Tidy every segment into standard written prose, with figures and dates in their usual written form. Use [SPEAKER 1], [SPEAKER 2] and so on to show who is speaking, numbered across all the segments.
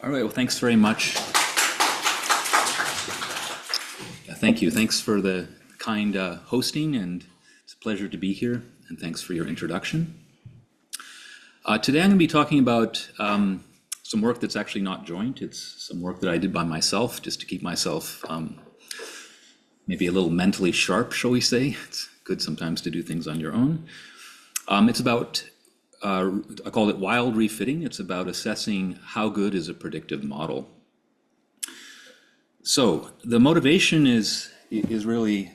[SPEAKER 1] All right, well, thanks very much. Thank you. Thanks for the kind hosting, and it's a pleasure to be here, and thanks for your introduction. Today I'm going to be talking about some work that's actually not joint. It's some work that I did by myself, just to keep myself maybe a little mentally sharp, shall we say. It's good sometimes to do things on your own. It's about, I call it wild refitting. It's about assessing how good is a predictive model. So the motivation is really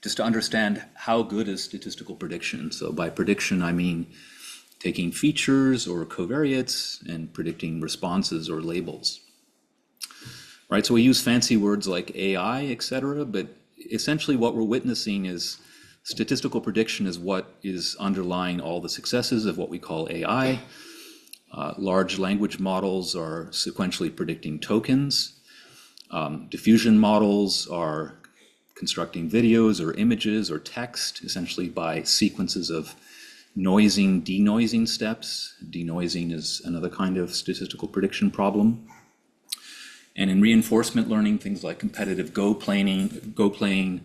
[SPEAKER 1] just to understand how good is statistical prediction. So by prediction, I mean taking features or covariates and predicting responses or labels. Right, so we use fancy words like AI, etc., but essentially what we're witnessing is statistical prediction is what is underlying all the successes of what we call AI. Large language models are sequentially predicting tokens. Diffusion models are constructing videos or images or text, essentially by sequences of noising, denoising steps. Denoising is another kind of statistical prediction problem. And in reinforcement learning, things like competitive Go playing,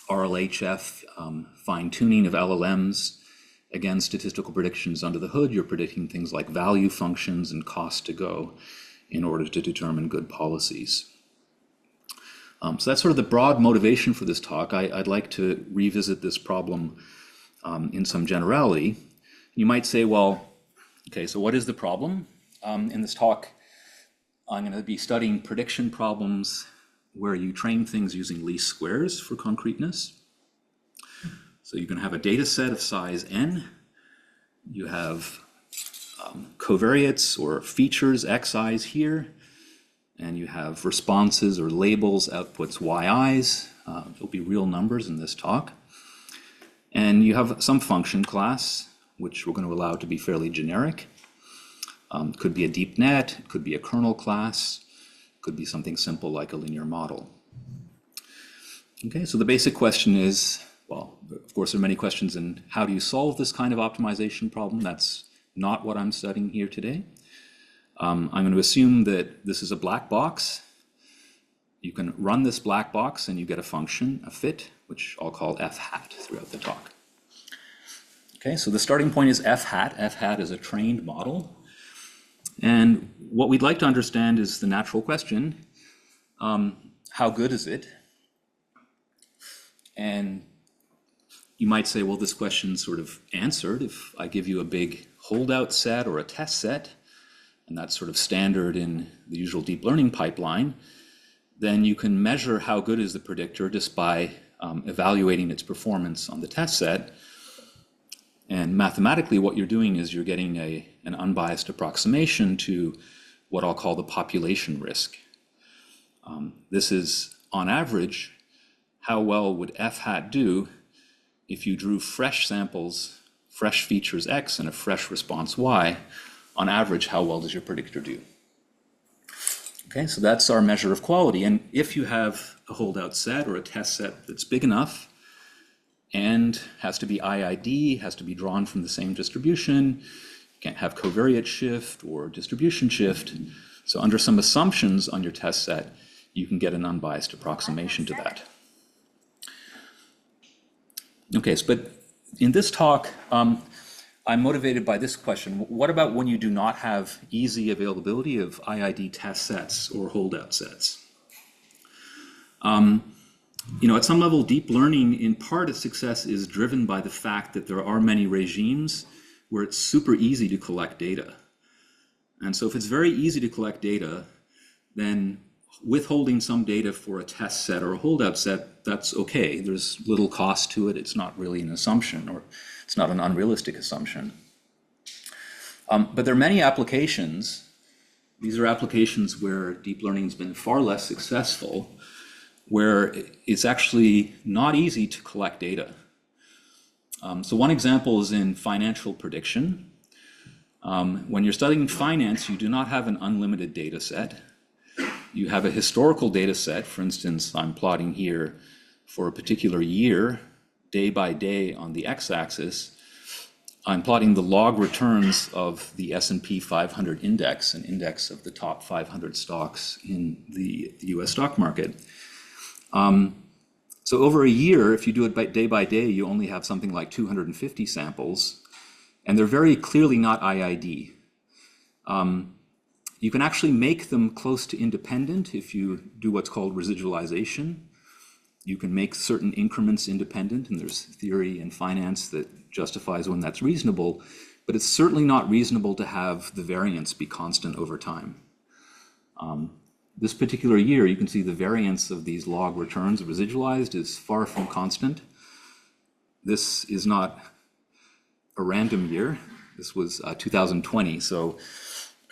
[SPEAKER 1] RLHF, fine-tuning of LLMs. Again, statistical predictions under the hood, you're predicting things like value functions and cost to go in order to determine good policies. So that's sort of the broad motivation for this talk. I'd like to revisit this problem in some generality. You might say, well, okay, so what is the problem? In this talk, I'm going to be studying prediction problems where you train things using least squares for concreteness. So you're going to have a data set of size n. You have covariates or features xi's here, and you have responses or labels, outputs yi's. There'll be real numbers in this talk. And you have some function class, which we're going to allow to be fairly generic. Could be a deep net, it could be a kernel class, could be something simple like a linear model. Okay, so the basic question is, well, of course there are many questions in how do you solve this kind of optimization problem. That's not what I'm studying here today. I'm going to assume that this is a black box. You can run this black box and you get a function, a fit, which I'll call f hat throughout the talk. Okay, so the starting point is f hat. F hat is a trained model. And what we'd like to understand is the natural question, how good is it? And you might say, well, this question's sort of answered if I give you a big holdout set or a test set, and that's sort of standard in the usual deep learning pipeline, then you can measure how good is the predictor just by evaluating its performance on the test set. And mathematically, what you're doing is you're getting an unbiased approximation to what I'll call the population risk. This is, on average, how well would f hat do if you drew fresh samples, fresh features x, and a fresh response y. On average, how well does your predictor do? Okay, so that's our measure of quality. And if you have a holdout set or a test set that's big enough, and has to be IID, has to be drawn from the same distribution. You can't have covariate shift or distribution shift. So under some assumptions on your test set, you can get an unbiased approximation to that. Okay, so, but in this talk, I'm motivated by this question. What about when you do not have easy availability of IID test sets or holdout sets? You know, at some level, deep learning, in part, its success is driven by the fact that there are many regimes where it's super easy to collect data. And so if it's very easy to collect data, then withholding some data for a test set or a holdout set, that's okay. There's little cost to it. It's not really an assumption, or it's not an unrealistic assumption. But there are many applications. These are applications where deep learning has been far less successful, where it's actually not easy to collect data. So one example is in financial prediction. When you're studying finance, you do not have an unlimited data set. You have a historical data set. For instance, I'm plotting here for a particular year, day by day on the x-axis, I'm plotting the log returns of the S&P 500 index, an index of the top 500 stocks in the US stock market. So over a year, if you do it by day, you only have something like 250 samples, and they're very clearly not IID. You can actually make them close to independent if you do what's called residualization. You can make certain increments independent, and there's theory in finance that justifies when that's reasonable, but it's certainly not reasonable to have the variance be constant over time. This particular year, you can see the variance of these log returns residualized is far from constant. This is not a random year. This was 2020, so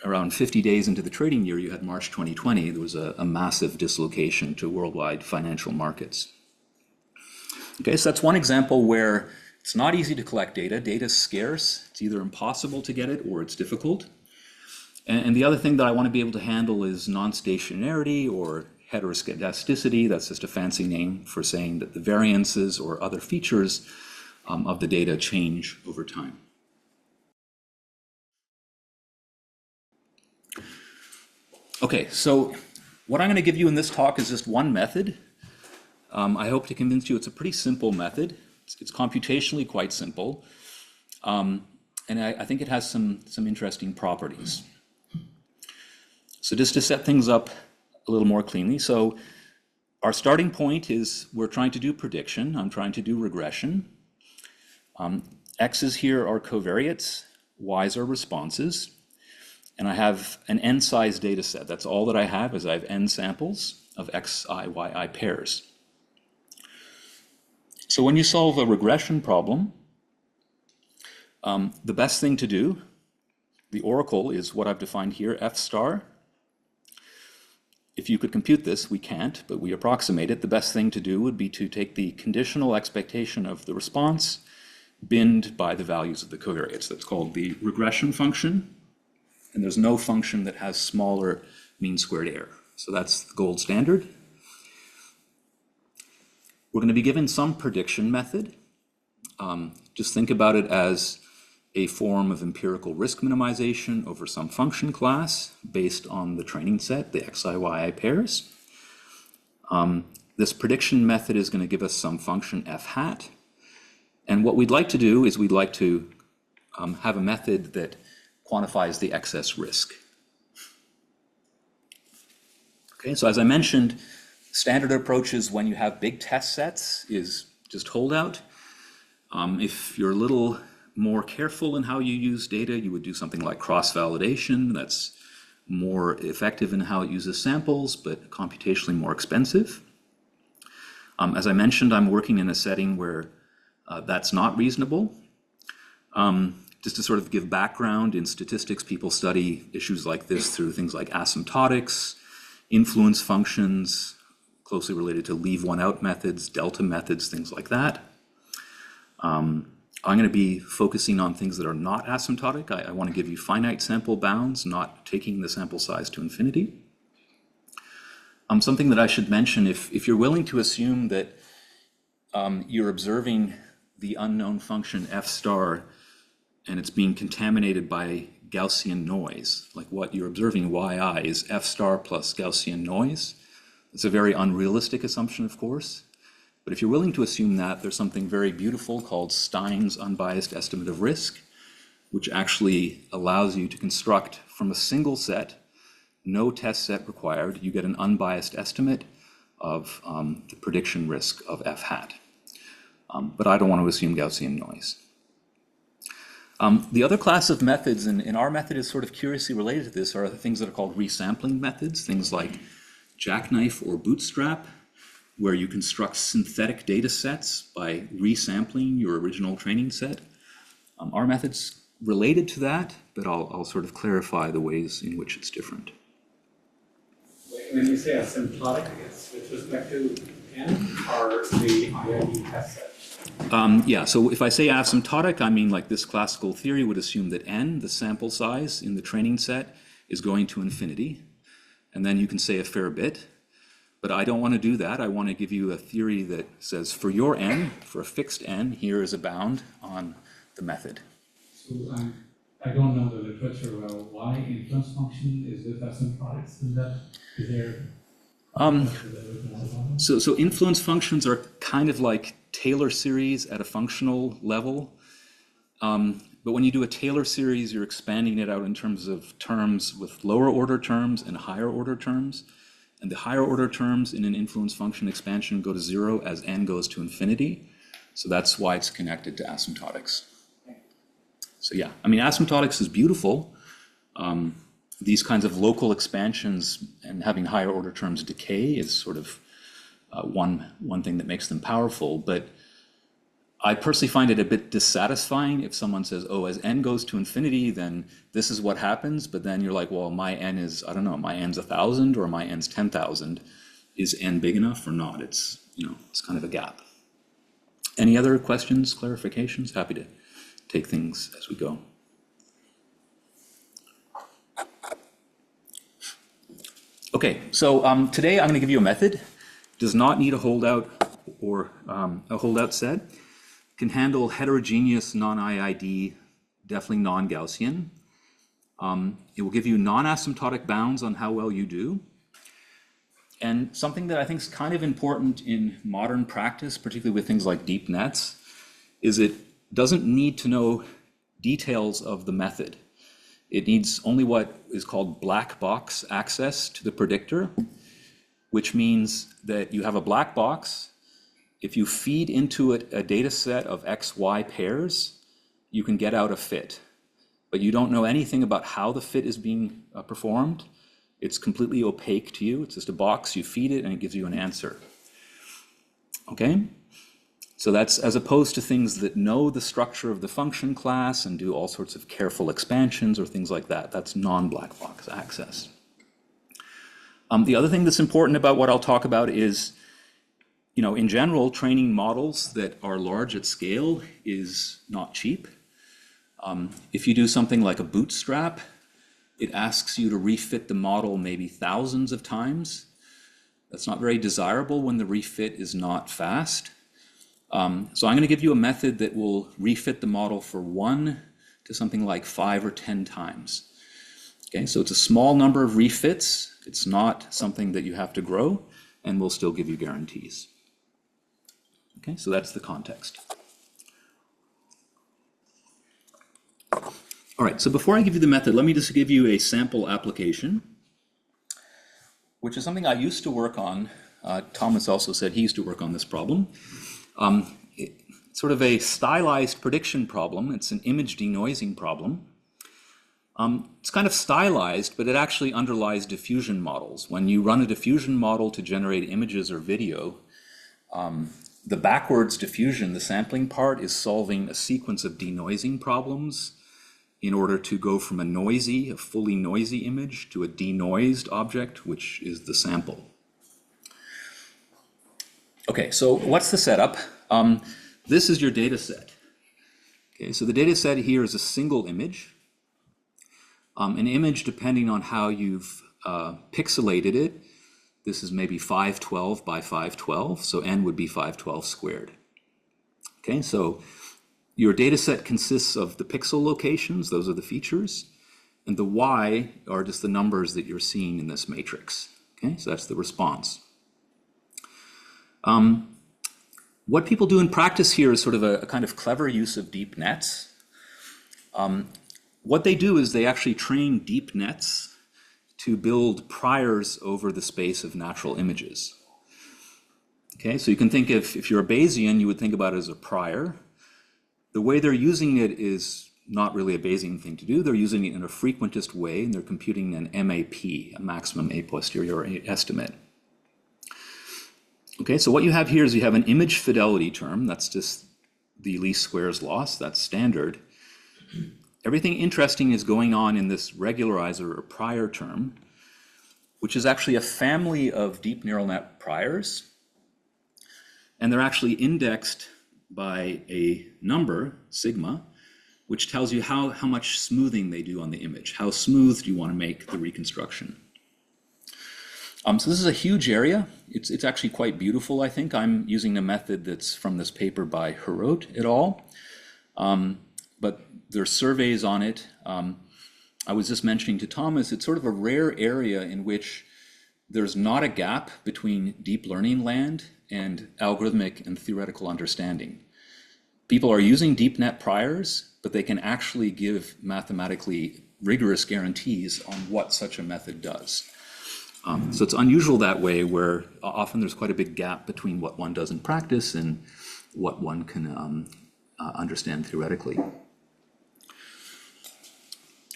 [SPEAKER 1] around 50 days into the trading year, you had March 2020, there was a massive dislocation to worldwide financial markets. Okay, so that's one example where it's not easy to collect data. Data's scarce. It's either impossible to get it or it's difficult. And the other thing that I want to be able to handle is non-stationarity or heteroscedasticity. That's just a fancy name for saying that the variances or other features of the data change over time. Okay, so what I'm going to give you in this talk is just one method. I hope to convince you it's a pretty simple method. It's computationally quite simple, and I think it has some interesting properties. So just to set things up a little more cleanly, so our starting point is we're trying to do prediction. I'm trying to do regression. X's here are covariates, Y's are responses, and I have an n-size data set. That's all that I have, is I have n samples of xi, yi pairs. So when you solve a regression problem, the best thing to do, the oracle, is what I've defined here, f star. If you could compute this, we can't, but we approximate it. The best thing to do would be to take the conditional expectation of the response, binned by the values of the covariates. That's called the regression function. And there's no function that has smaller mean squared error. So that's the gold standard. We're going to be given some prediction method. Just think about it as a form of empirical risk minimization over some function class based on the training set, the xi, yi pairs. This prediction method is going to give us some function f hat. And what we'd like to do is we'd like to have a method that quantifies the excess risk. Okay, so as I mentioned, standard approaches when you have big test sets is just holdout. If you're a little more careful in how you use data, you would do something like cross-validation. That's more effective in how it uses samples, but computationally more expensive. As I mentioned, I'm working in a setting where that's not reasonable. Just to sort of give background, in statistics, people study issues like this through things like asymptotics, influence functions, closely related to leave one out methods, delta methods, things like that. I'm going to be focusing on things that are not asymptotic. I want to give you finite sample bounds, not taking the sample size to infinity. Something that I should mention, if you're willing to assume that you're observing the unknown function f star and it's being contaminated by Gaussian noise, like what you're observing yi is f star plus Gaussian noise. It's a very unrealistic assumption, of course. But if you're willing to assume that, there's something very beautiful called Stein's unbiased estimate of risk, which actually allows you to construct from a single set, no test set required, you get an unbiased estimate of the prediction risk of f hat. But I don't want to assume Gaussian noise. The other class of methods, and our method is sort of curiously related to this, are the things that are called resampling methods, things like jackknife or bootstrap, where you construct synthetic data sets by resampling your original training set. Our method's related to that, but I'll sort of clarify the ways in which it's different.
[SPEAKER 2] When you say asymptotic, it's with respect to n or the IID test set?
[SPEAKER 1] Yeah, so if I say asymptotic, I mean like this classical theory would assume that n, the sample size in the training set, is going to infinity. And then you can say a fair bit. But I don't want to do that. I want to give you a theory that says for your n, for a fixed n, here is a bound on the method.
[SPEAKER 2] So I don't know the literature well. Why influence function is with asymptotics? Is there?
[SPEAKER 1] So influence functions are kind of like Taylor series at a functional level. But when you do a Taylor series, you're expanding it out in terms of terms with lower order terms and higher order terms. And the higher order terms in an influence function expansion go to 0 as n goes to infinity. So that's why it's connected to asymptotics. So yeah, I mean, asymptotics is beautiful. These kinds of local expansions and having higher order terms decay is sort of one thing that makes them powerful. But I personally find it a bit dissatisfying if someone says, oh, as n goes to infinity, then this is what happens. But then you're like, well, my n is, I don't know, my n's 1,000 or my n's 10,000. Is n big enough or not? It's, it's kind of a gap. Any other questions, clarifications? Happy to take things as we go. Okay, so today I'm going to give you a method. Does not need a holdout or a holdout set. Can handle heterogeneous non-IID, definitely non-Gaussian. It will give you non-asymptotic bounds on how well you do. And something that I think is kind of important in modern practice, particularly with things like deep nets, is it doesn't need to know details of the method. It needs only what is called black box access to the predictor, which means that you have a black box. If you feed into it a data set of XY pairs, you can get out a fit. But you don't know anything about how the fit is being performed. It's completely opaque to you. It's just a box, you feed it, and it gives you an answer. Okay? So that's as opposed to things that know the structure of the function class and do all sorts of careful expansions or things like that. That's non-black box access. The other thing that's important about what I'll talk about is, in general, training models that are large at scale is not cheap. If you do something like a bootstrap, it asks you to refit the model maybe thousands of times. That's not very desirable when the refit is not fast. So I'm going to give you a method that will refit the model for 1 to something like 5 or 10 times. Okay, so it's a small number of refits. It's not something that you have to grow, and we'll still give you guarantees. Okay, so that's the context. All right, so before I give you the method, let me just give you a sample application, which is something I used to work on. Thomas also said he used to work on this problem. It's sort of a stylized prediction problem. It's an image denoising problem. It's kind of stylized, but it actually underlies diffusion models. When you run a diffusion model to generate images or video, the backwards diffusion, the sampling part, is solving a sequence of denoising problems in order to go from a fully noisy image to a denoised object, which is the sample. Okay, so what's the setup? This is your data set. Okay, so the data set here is a single image. An image, depending on how you've pixelated it, this is maybe 512 by 512, so n would be 512 squared. Okay, so your data set consists of the pixel locations, those are the features, and the y are just the numbers that you're seeing in this matrix. Okay, so that's the response. What people do in practice here is sort of a kind of clever use of deep nets. What they do is they actually train deep nets to build priors over the space of natural images. Okay, so you can think if you're a Bayesian, you would think about it as a prior. The way they're using it is not really a Bayesian thing to do. They're using it in a frequentist way, and they're computing an MAP, a maximum a posteriori estimate. Okay, so what you have here is you have an image fidelity term. That's just the least squares loss. That's standard. Everything interesting is going on in this regularizer or prior term, which is actually a family of deep neural net priors. And they're actually indexed by a number, sigma, which tells you how much smoothing they do on the image. How smooth do you want to make the reconstruction? So this is a huge area. It's actually quite beautiful, I think. I'm using a method that's from this paper by Herot et al. But There are surveys on it. I was just mentioning to Thomas, it's sort of a rare area in which there's not a gap between deep learning land and algorithmic and theoretical understanding. People are using deep net priors, but they can actually give mathematically rigorous guarantees on what such a method does. So it's unusual that way, where often there's quite a big gap between what one does in practice and what one can understand theoretically.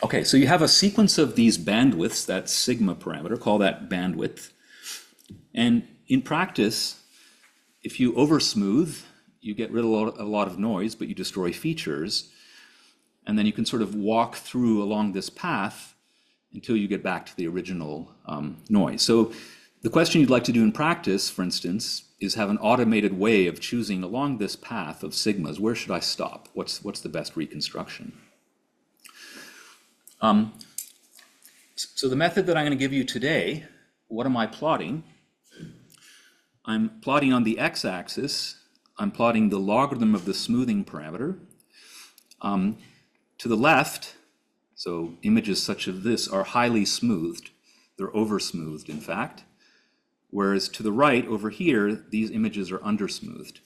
[SPEAKER 1] Okay, so you have a sequence of these bandwidths, that sigma parameter, call that bandwidth. And in practice, if you oversmooth, you get rid of a lot of noise, but you destroy features. And then you can sort of walk through along this path until you get back to the original noise. So the question you'd like to do in practice, for instance, is have an automated way of choosing along this path of sigmas. Where should I stop? What's the best reconstruction? So the method that I'm going to give you today, what am I plotting? I'm plotting on the x-axis, I'm plotting the logarithm of the smoothing parameter. To the left, so images such as this are highly smoothed. They're over-smoothed, in fact. Whereas to the right, over here, these images are under-smoothed.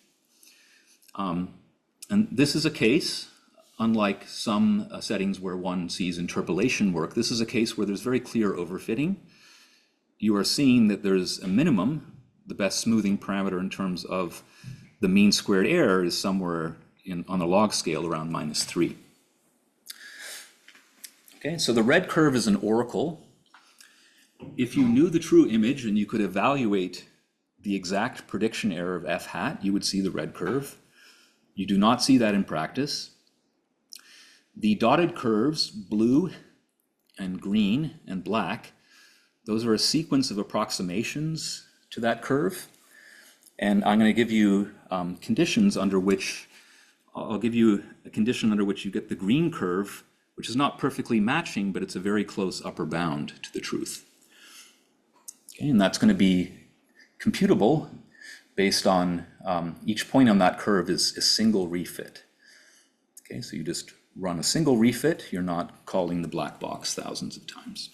[SPEAKER 1] And this is a case, unlike some settings where one sees interpolation work, this is a case where there's very clear overfitting. You are seeing that there's a minimum. The best smoothing parameter in terms of the mean squared error is somewhere on the log scale around -3. Okay, so the red curve is an oracle. If you knew the true image and you could evaluate the exact prediction error of f hat, you would see the red curve. You do not see that in practice. The dotted curves, blue and green and black, those are a sequence of approximations to that curve. And I'm going to give you conditions under which, I'll give you a condition under which you get the green curve, which is not perfectly matching, but it's a very close upper bound to the truth. Okay, and that's going to be computable based on each point on that curve is a single refit. Okay, so you just run a single refit, you're not calling the black box thousands of times.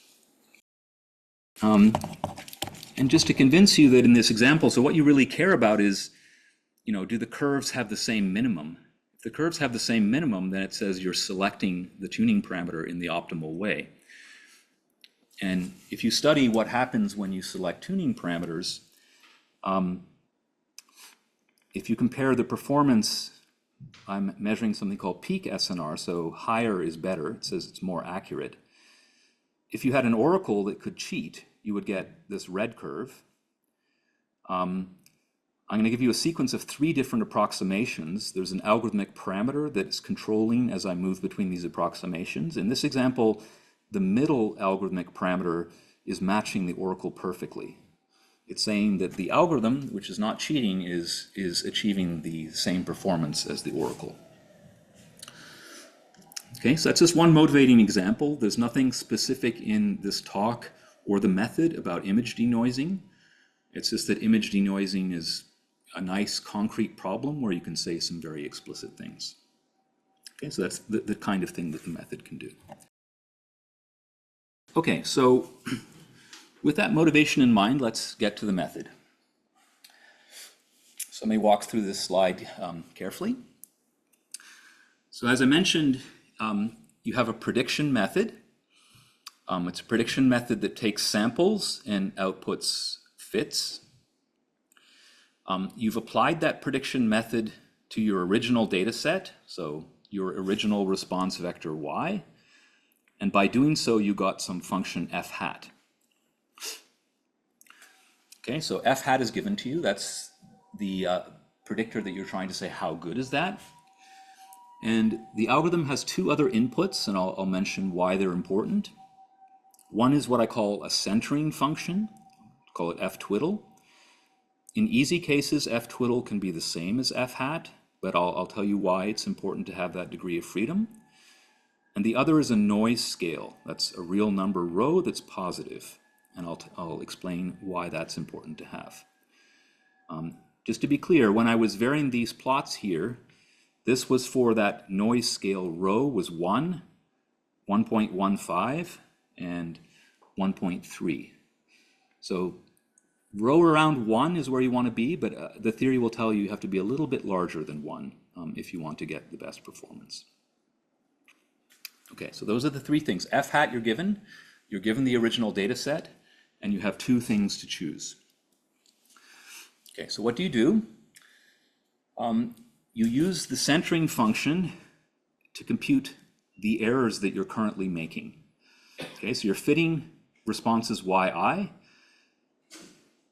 [SPEAKER 1] And just to convince you that in this example, so what you really care about is, do the curves have the same minimum? If the curves have the same minimum, then it says you're selecting the tuning parameter in the optimal way. And if you study what happens when you select tuning parameters, if you compare the performance, I'm measuring something called peak SNR, so higher is better, it says it's more accurate. If you had an oracle that could cheat, you would get this red curve. I'm going to give you a sequence of 3 different approximations. There's an algorithmic parameter that is controlling as I move between these approximations. In this example, the middle algorithmic parameter is matching the oracle perfectly. It's saying that the algorithm, which is not cheating, is achieving the same performance as the oracle. Okay, so that's just one motivating example. There's nothing specific in this talk or the method about image denoising. It's just that image denoising is a nice concrete problem where you can say some very explicit things. Okay, so that's the kind of thing that the method can do. Okay, so with that motivation in mind, let's get to the method. So let me walk through this slide carefully. So as I mentioned, you have a prediction method. It's a prediction method that takes samples and outputs fits. You've applied that prediction method to your original data set, so your original response vector y, and by doing so you got some function f hat. Okay, so f hat is given to you. That's the predictor that you're trying to say how good is that. And the algorithm has 2 other inputs, and I'll mention why they're important. One is what I call a centering function, call it f-twiddle. In easy cases, f-twiddle can be the same as f hat, but I'll tell you why it's important to have that degree of freedom. And the other is a noise scale. That's a real number row that's positive, and I'll explain why that's important to have. Just to be clear, when I was varying these plots here, This was for that noise scale rho was 1, 1.15, and 1.3. So rho around 1 is where you want to be, but the theory will tell you have to be a little bit larger than 1 if you want to get the best performance. Okay, so those are the three things. F hat you're given the original data set, and you have two things to choose. Okay, so what do? You use the centering function to compute the errors that you're currently making. Okay, so you're fitting responses yi.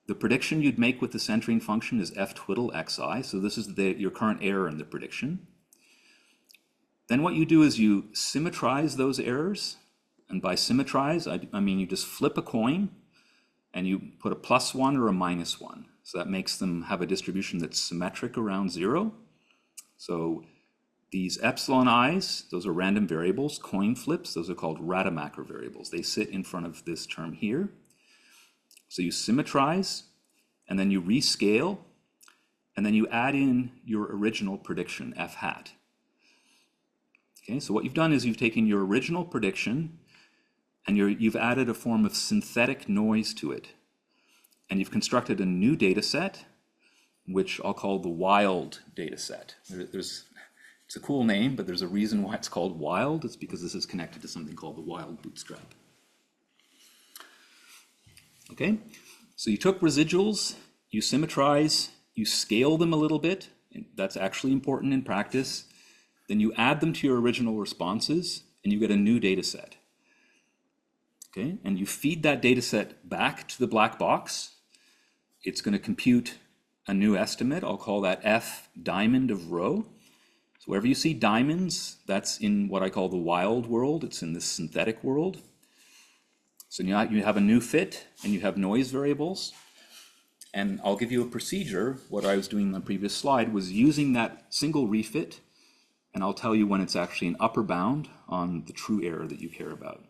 [SPEAKER 1] The prediction you'd make with the centering function is f twiddle xi, so this is your current error in the prediction. Then what you do is you symmetrize those errors, and by symmetrize, I mean you just flip a coin and you put a +1 or a -1. So that makes them have a distribution that's symmetric around 0. So these epsilon i's, those are random variables. Coin flips, those are called Rademacher variables. They sit in front of this term here. So you symmetrize, and then you rescale, and then you add in your original prediction, f hat. Okay, so what you've done is you've taken your original prediction, and you've added a form of synthetic noise to it. And you've constructed a new data set, which I'll call the wild data set. It's a cool name, but there's a reason why it's called wild. It's because this is connected to something called the wild bootstrap. Okay, so you took residuals, you symmetrize, you scale them a little bit, and that's actually important in practice. Then you add them to your original responses, and you get a new data set. Okay, and you feed that data set back to the black box. It's going to compute a new estimate. I'll call that f diamond of rho. So wherever you see diamonds, that's in what I call the wild world. It's in the synthetic world. So you have a new fit, and you have noise variables. And I'll give you a procedure. What I was doing in the previous slide was using that single refit, and I'll tell you when it's actually an upper bound on the true error that you care about.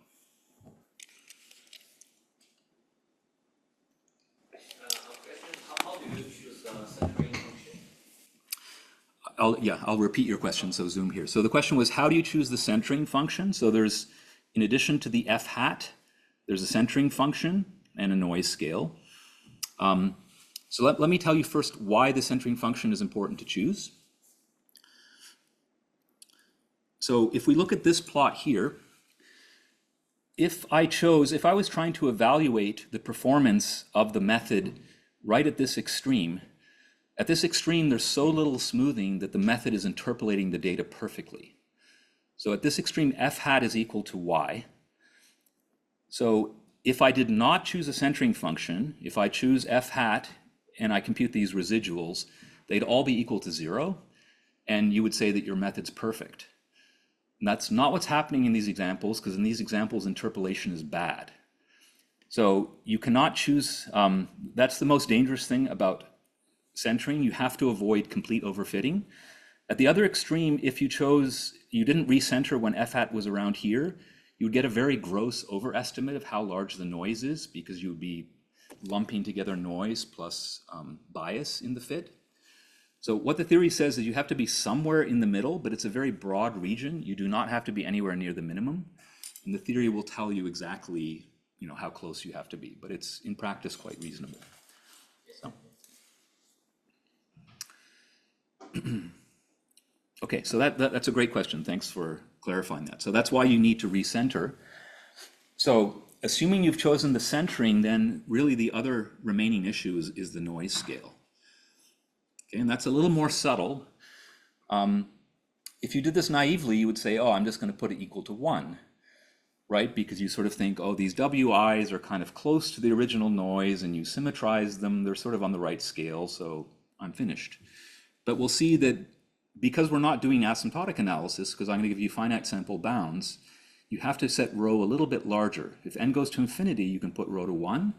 [SPEAKER 3] How do you choose the centering function?
[SPEAKER 1] I'll repeat your question, so zoom here. So the question was, how do you choose the centering function? So there's, in addition to the f hat, there's a centering function and a noise scale. So let me tell you first why the centering function is important to choose. So if we look at this plot here, if I was trying to evaluate the performance of the method right at this extreme there's so little smoothing that the method is interpolating the data perfectly. So at this extreme, f hat is equal to y. So if I did not choose a centering function, if I choose f hat and I compute these residuals, they'd all be equal to 0, and you would say that your method's perfect. And that's not what's happening in these examples, because in these examples, interpolation is bad. So you cannot choose, that's the most dangerous thing about centering. You have to avoid complete overfitting. At the other extreme, if you didn't recenter when f hat was around here, you would get a very gross overestimate of how large the noise is, because you would be lumping together noise plus bias in the fit. So what the theory says is you have to be somewhere in the middle, but it's a very broad region. You do not have to be anywhere near the minimum. And the theory will tell you exactly, how close you have to be, but it's in practice quite reasonable. So. Okay, so that's a great question. Thanks for clarifying that. So that's why you need to recenter. So assuming you've chosen the centering, then really the other remaining issue is the noise scale. Okay, and that's a little more subtle. If you did this naively, you would say, oh, I'm just going to put it equal to 1, right? Because you sort of think, oh, these wi's are kind of close to the original noise, and you symmetrize them. They're sort of on the right scale, so I'm finished. But we'll see that because we're not doing asymptotic analysis, because I'm going to give you finite sample bounds, you have to set rho a little bit larger. If n goes to infinity, you can put rho to 1,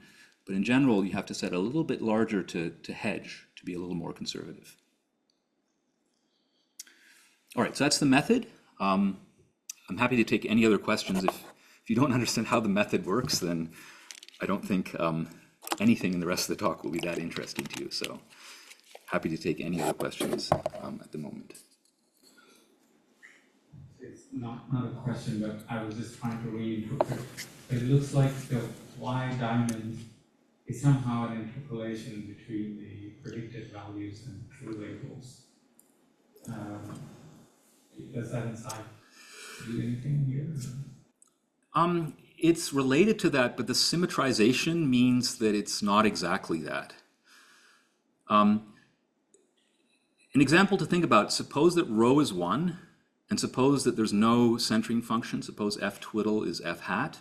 [SPEAKER 1] but in general, you have to set a little bit larger to hedge, to be a little more conservative. All right, so that's the method. I'm happy to take any other questions. If you don't understand how the method works, then I don't think anything in the rest of the talk will be that interesting to you. So happy to take any other questions at the moment.
[SPEAKER 2] not a question, but I was just trying to reinterpret. It looks like the Y diamond is somehow an interpolation between the predicted values and true labels. Does that insight do anything here?
[SPEAKER 1] It's related to that, but the symmetrization means that it's not exactly that. An example to think about, suppose that rho is 1, and suppose that there's no centering function, suppose f twiddle is f hat,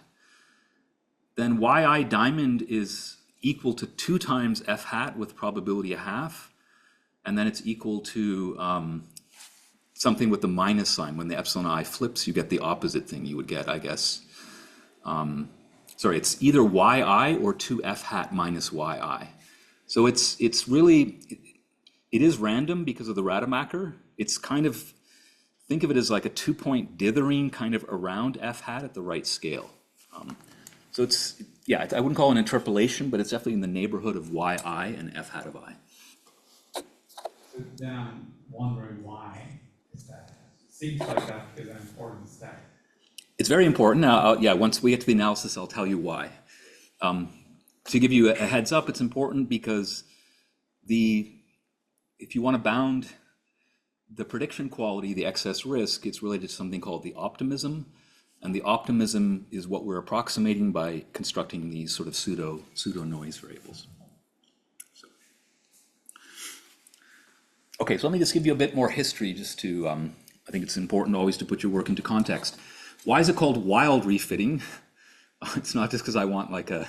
[SPEAKER 1] then yi diamond is equal to 2 times f hat with probability a half, and then it's equal to something with the minus sign. When the epsilon I flips, you get the opposite thing you would get, I guess. Sorry, it's either yi or 2f hat minus yi. So it's really, it is random because of the Rademacher. It's kind of, think of it as like a 2-point dithering kind of around f hat at the right scale. So it's, yeah, I wouldn't call it an interpolation, but it's definitely in the neighborhood of yi and f hat of I.
[SPEAKER 2] So then I'm wondering why is that? It seems like that is an important step.
[SPEAKER 1] It's very important. Now, yeah, once we get to the analysis, I'll tell you why. To give you a heads up, it's important because if you want to bound the prediction quality, the excess risk, it's related to something called the optimism. And the optimism is what we're approximating by constructing these sort of pseudo noise variables. Okay, so let me just give you a bit more history just to, I think it's important always to put your work into context. Why is it called wild refitting? It's not just because I want like a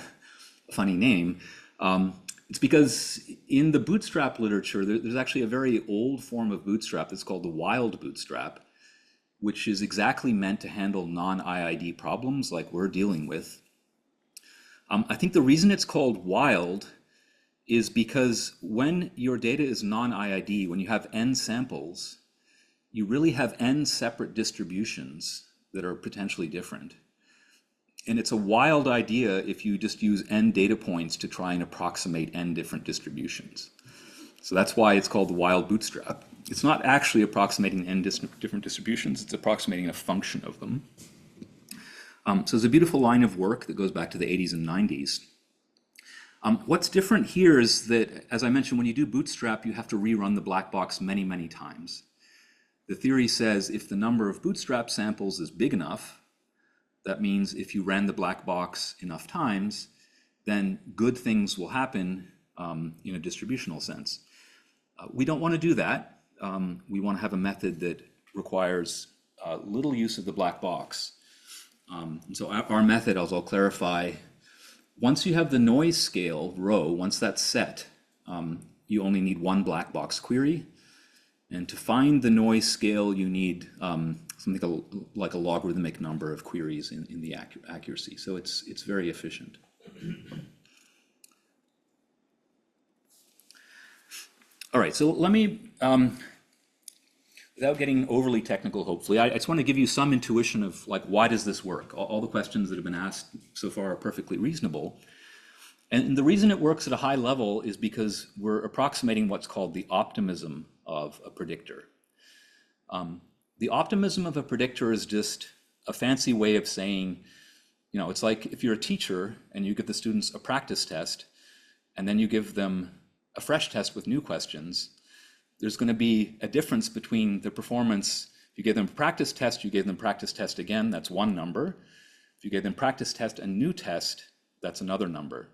[SPEAKER 1] funny name. It's because in the bootstrap literature, there's actually a very old form of bootstrap that's called the wild bootstrap, which is exactly meant to handle non-IID problems like we're dealing with. I think the reason it's called wild is because when your data is non-IID, when you have n samples, you really have n separate distributions that are potentially different. And it's a wild idea if you just use n data points to try and approximate n different distributions. So that's why it's called the wild bootstrap. It's not actually approximating n different distributions, it's approximating a function of them. So there's a beautiful line of work that goes back to the 80s and 90s. What's different here is that, as I mentioned, when you do bootstrap, you have to rerun the black box many, many times. The theory says if the number of bootstrap samples is big enough, that means if you ran the black box enough times, then good things will happen in a distributional sense. We don't want to do that. We want to have a method that requires little use of the black box. And so our method, as I'll clarify, once you have the noise scale rho, once that's set, you only need one black box query. And to find the noise scale, you need something like a logarithmic number of queries in the accuracy. So it's very efficient. All right, so let me, without getting overly technical, hopefully, I just want to give you some intuition of like, why does this work? All the questions that have been asked so far are perfectly reasonable. And the reason it works at a high level is because we're approximating what's called the optimism of a predictor. The optimism of a predictor is just a fancy way of saying, you know, it's like if you're a teacher and you give the students a practice test and then you give them a fresh test with new questions, there's going to be a difference between the performance. If you gave them a practice test, you gave them practice test again, that's one number. If you gave them practice test and new test, that's another number.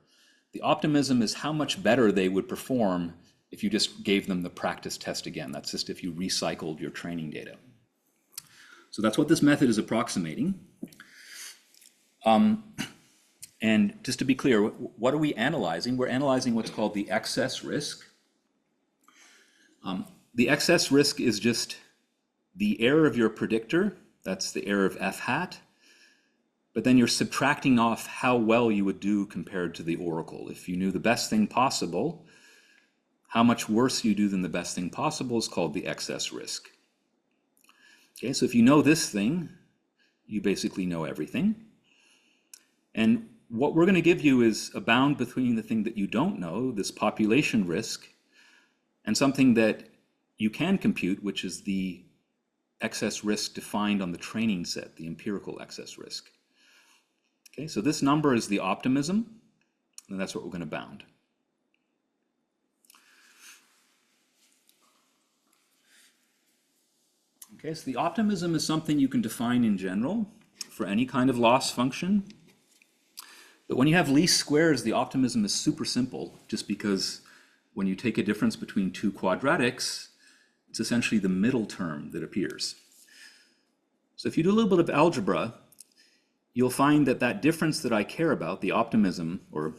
[SPEAKER 1] The optimism is how much better they would perform if you just gave them the practice test again. That's just if you recycled your training data. So that's what this method is approximating. And just to be clear, what are we analyzing? We're analyzing what's called the excess risk. The excess risk is just the error of your predictor. That's the error of f hat. But then you're subtracting off how well you would do compared to the oracle. If you knew the best thing possible, how much worse you do than the best thing possible is called the excess risk. Okay, so if you know this thing, you basically know everything. And what we're going to give you is a bound between the thing that you don't know, this population risk, and something that you can compute, which is the excess risk defined on the training set, the empirical excess risk. Okay, so this number is the optimism, and that's what we're going to bound. Okay, so the optimism is something you can define in general for any kind of loss function. But when you have least squares, the optimism is super simple, just because when you take a difference between two quadratics, it's essentially the middle term that appears. So if you do a little bit of algebra, you'll find that that difference that I care about, the optimism, or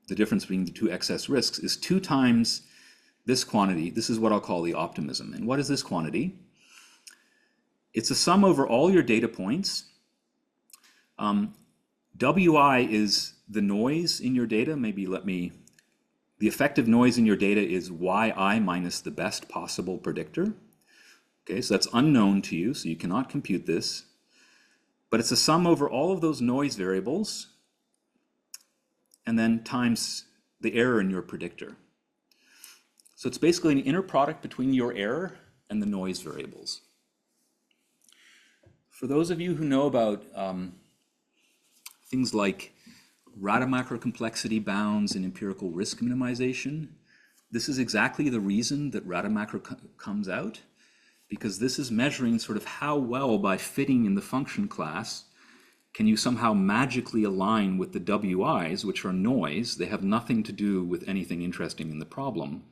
[SPEAKER 1] the difference between the two excess risks, is 2 times this quantity. This is what I'll call the optimism. And what is this quantity? It's a sum over all your data points. Wi is the noise in your data. The effective noise in your data is yi minus the best possible predictor. Okay, so that's unknown to you, so you cannot compute this. But it's a sum over all of those noise variables, and then times the error in your predictor. So it's basically an inner product between your error and the noise variables. For those of you who know about things like Rademacher complexity bounds and empirical risk minimization, this is exactly the reason that Rademacher comes out, because this is measuring sort of how well, by fitting in the function class, can you somehow magically align with the Wi's, which are noise. They have nothing to do with anything interesting in the problem.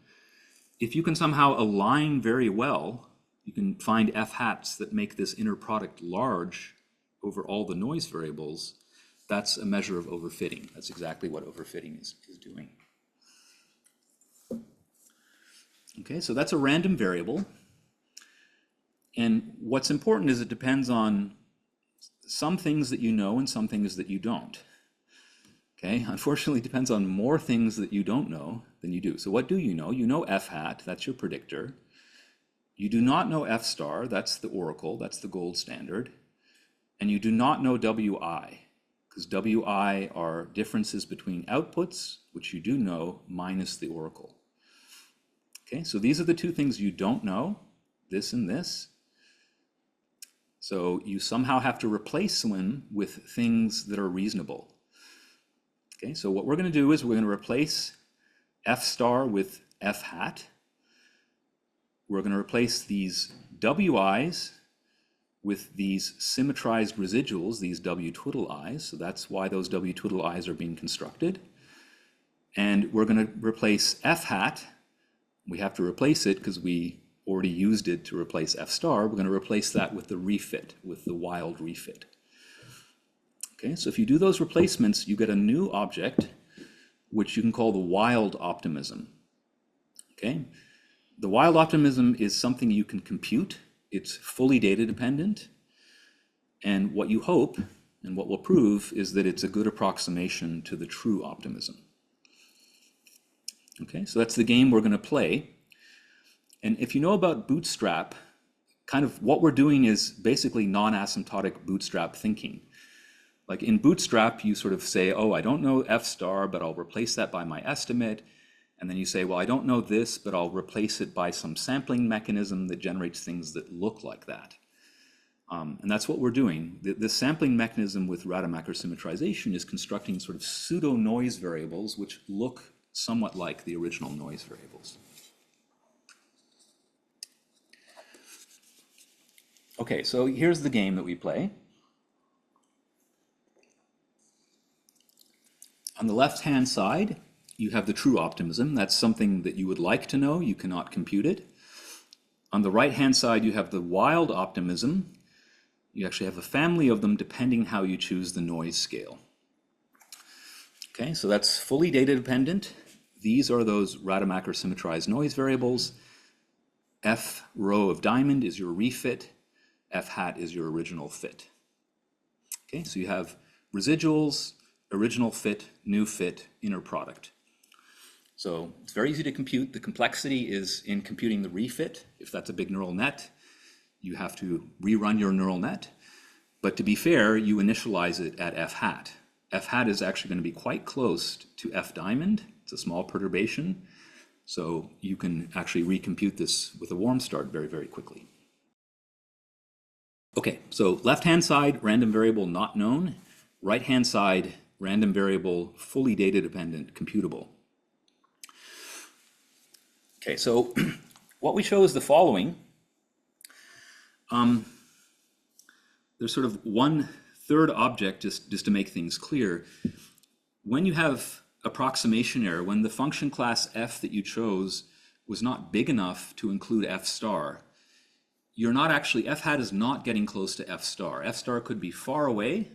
[SPEAKER 1] If you can somehow align very well, you can find f hats that make this inner product large over all the noise variables. That's a measure of overfitting. That's exactly what overfitting is doing. Okay, so that's a random variable. And what's important is it depends on some things that you know and some things that you don't. Okay, unfortunately, it depends on more things that you don't know than you do. So what do you know? You know f hat, that's your predictor. You do not know f star, that's the oracle, that's the gold standard. And you do not know wi, because wi are differences between outputs, which you do know, minus the oracle. Okay, so these are the 2 things you don't know, this and this. So you somehow have to replace them with things that are reasonable. Okay, so what we're going to do is we're going to replace f star with f hat. We're going to replace these wi's with these symmetrized residuals, these w twiddle i's. So that's why those w twiddle i's are being constructed. And we're going to replace f hat. We have to replace it because we already used it to replace f star. We're going to replace that with the refit, with the wild refit. Okay, so if you do those replacements, you get a new object, which you can call the wild optimism. Okay, the wild optimism is something you can compute. It's fully data dependent. And what you hope, and what we'll prove, is that it's a good approximation to the true optimism. Okay, so that's the game we're going to play. And if you know about bootstrap, kind of what we're doing is basically non-asymptotic bootstrap thinking. Like in bootstrap, you sort of say, oh, I don't know f star, but I'll replace that by my estimate. And then you say, well, I don't know this, but I'll replace it by some sampling mechanism that generates things that look like that. And that's what we're doing. The sampling mechanism with Rademacher symmetrization is constructing sort of pseudo-noise variables which look somewhat like the original noise variables. Okay, so here's the game that we play. On the left-hand side, you have the true optimism. That's something that you would like to know. You cannot compute it. On the right-hand side, you have the wild optimism. You actually have a family of them depending how you choose the noise scale. Okay, so that's fully data dependent. These are those Rademacher symmetrized noise variables. F row of diamond is your refit. F hat is your original fit. Okay, so you have residuals, original fit, new fit, inner product. So it's very easy to compute. The complexity is in computing the refit. If that's a big neural net, you have to rerun your neural net. But to be fair, you initialize it at f hat. F hat is actually going to be quite close to f diamond. It's a small perturbation. So you can actually recompute this with a warm start very, very quickly. Okay, so left-hand side, random variable not known. Right-hand side, random variable fully data dependent, computable. Okay, so what we show is the following. There's sort of one third object, just to make things clear. When you have approximation error, when the function class f that you chose was not big enough to include f star, you're not actually, f hat is not getting close to f star. F star could be far away.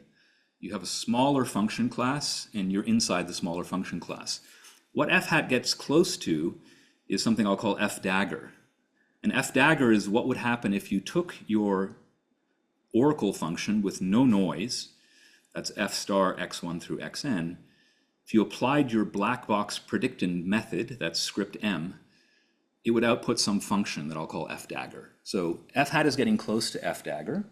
[SPEAKER 1] You have a smaller function class and you're inside the smaller function class. What f hat gets close to is something I'll call f dagger. And f dagger is what would happen if you took your oracle function with no noise, that's f star x1 through xn. If you applied your black box predictin method, that's script m, it would output some function that I'll call f dagger. So f hat is getting close to f dagger.